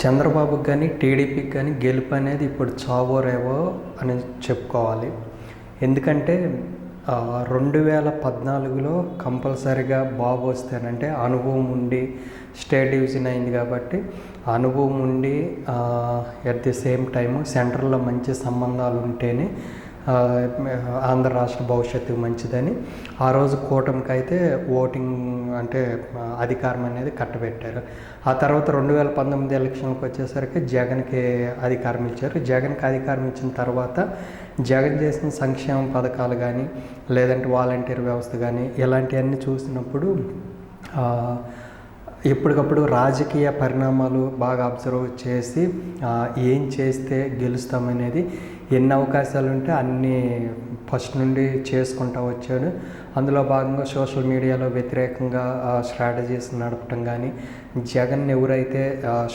చంద్రబాబుకి కానీ టీడీపీకి కానీ గెలుపు అనేది ఇప్పుడు చావో రేవో అని చెప్పుకోవాలి. ఎందుకంటే 2014లో కంపల్సరీగా బాబు వస్తేనంటే అనుభవం ఉండి స్టేట్ డివిజన్ అయింది కాబట్టి అనుభవం ఉండి ఎట్ ది సేమ్ టైము సెంట్రల్లో మంచి సంబంధాలు ఉంటేనే ఆంధ్ర రాష్ట్ర భవిష్యత్తు మంచిదని ఆ రోజు కూటమికి అయితే ఓటింగ్ అంటే అధికారం అనేది కట్టబెట్టారు. ఆ తర్వాత 2019 ఎలక్షన్కి వచ్చేసరికి జగన్కి అధికారం ఇచ్చారు. జగన్కి అధికారం ఇచ్చిన తర్వాత జగన్ చేసిన సంక్షేమ పథకాలు కానీ లేదంటే వాలంటీర్ వ్యవస్థ కానీ ఇలాంటివన్నీ చూసినప్పుడు ఎప్పటికప్పుడు రాజకీయ పరిణామాలు బాగా అబ్జర్వ్ చేసి ఏం చేస్తే గెలుస్తామనేది ఎన్ని అవకాశాలు ఉంటే అన్నీ ఫస్ట్ నుండి చేసుకుంటూ వచ్చాడు. అందులో భాగంగా సోషల్ మీడియాలో వ్యతిరేకంగా స్ట్రాటజీస్ నడపటం కానీ జగన్ ఎవరైతే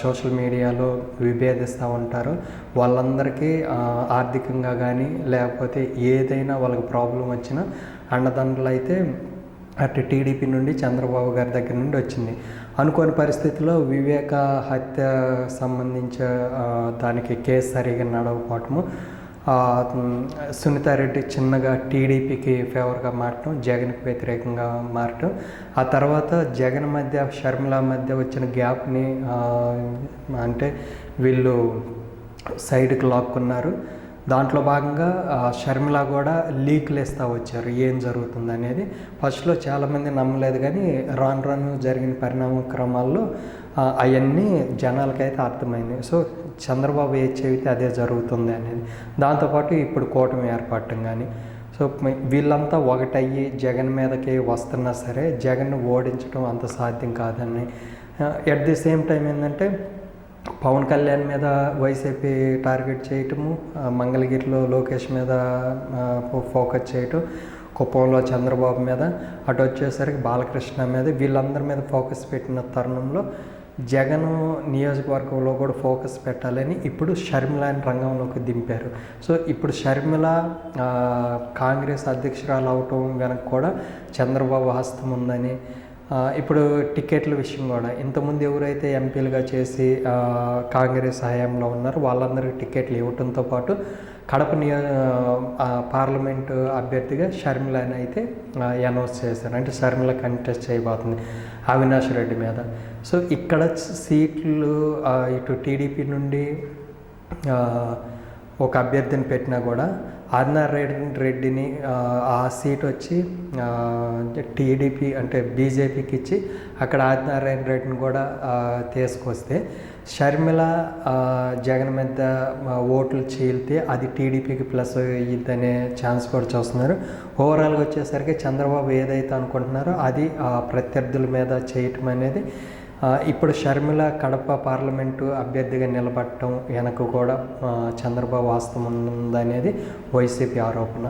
సోషల్ మీడియాలో విభేదిస్తూ ఉంటారో వాళ్ళందరికీ ఆర్థికంగా కానీ లేకపోతే ఏదైనా వాళ్ళకి ప్రాబ్లం వచ్చినా అండదండలు అయితే అటు టీడీపీ నుండి చంద్రబాబు గారి దగ్గర నుండి వచ్చింది. అనుకోని పరిస్థితుల్లో వివేక హత్య సంబంధించిన దానికి కేసు సరిగా నడవకపోవటము, సునీతారెడ్డి చిన్నగా టీడీపీకి ఫేవర్గా మారటం, జగన్కి వ్యతిరేకంగా మారటం, ఆ తర్వాత జగన్ మధ్య షర్మిల మధ్య వచ్చిన గ్యాప్ని అంటే వీళ్ళు సైడ్కి లాక్కున్నారు. దాంట్లో భాగంగా షర్మిల కూడా లీక్లు ఇస్తూ వచ్చారు ఏం జరుగుతుంది అనేది. ఫస్ట్లో చాలామంది నమ్మలేదు కానీ రాను రాను జరిగిన పరిణామ క్రమాల్లో అవన్నీ జనాలకైతే అర్థమైంది. సో చంద్రబాబు ఏది చెబితే అదే జరుగుతుంది అనేది. దాంతోపాటు ఇప్పుడు కూటమి ఏర్పడటం కానీ సో వీళ్ళంతా ఒకటయ్యి జగన్ మీదకి వస్తున్నా సరే జగన్ను ఓడించడం అంత సాధ్యం కాదని ఎట్ ది సేమ్ టైం ఏంటంటే పవన్ కళ్యాణ్ మీద వైసీపీ టార్గెట్ చేయటము, మంగళగిరిలో లోకేష్ మీద ఫోకస్ చేయటం, కుప్పంలో చంద్రబాబు మీద, అటు వచ్చేసరికి బాలకృష్ణ మీద, వీళ్ళందరి మీద ఫోకస్ పెట్టిన తరుణంలో జగన్ నియోజకవర్గంలో కూడా ఫోకస్ పెట్టాలని ఇప్పుడు షర్మిలని రంగంలోకి దింపారు. సో ఇప్పుడు షర్మిల కాంగ్రెస్ అధ్యక్షురాలు అవటం వెనక కూడా చంద్రబాబు హస్తం ఉందని, ఇప్పుడు టికెట్ల విషయం కూడా ఇంతకుముందు ఎవరైతే ఎంపీలుగా చేసి కాంగ్రెస్ హయాంలో ఉన్నారో వాళ్ళందరికీ టికెట్లు ఇవ్వడంతో పాటు కడప పార్లమెంటు అభ్యర్థిగా షర్మిలని అయితే అనౌన్స్ చేశారు. అంటే షర్మిల కంటెస్ట్ చేయబోతుంది అవినాష్ రెడ్డి మీద. సో ఇక్కడ సీట్లు ఇటు టీడీపీ నుండి ఒక అభ్యర్థిని పెట్టినా కూడా ఆదినారాయణ రెడ్డిని ఆ సీట్ వచ్చి టీడీపీ అంటే బీజేపీకి ఇచ్చి అక్కడ ఆదినారాయణ రెడ్డిని కూడా తీసుకొస్తే షర్మిల జగన్ మీద ఓట్లు చీలితే అది టీడీపీకి ప్లస్ ఇద్దనే ఛాన్స్ కూడా చూస్తున్నారు. ఓవరాల్గా వచ్చేసరికి చంద్రబాబు ఏదైతే అనుకుంటున్నారో అది ప్రత్యర్థుల మీద చేయటం అనేది ఇప్పుడు షర్మిల కడప పార్లమెంటు అభ్యర్థిగా నిలబడటం వెనక కూడా చంద్రబాబు వాస్తవం ఉందనేది వైసీపీ ఆరోపణ.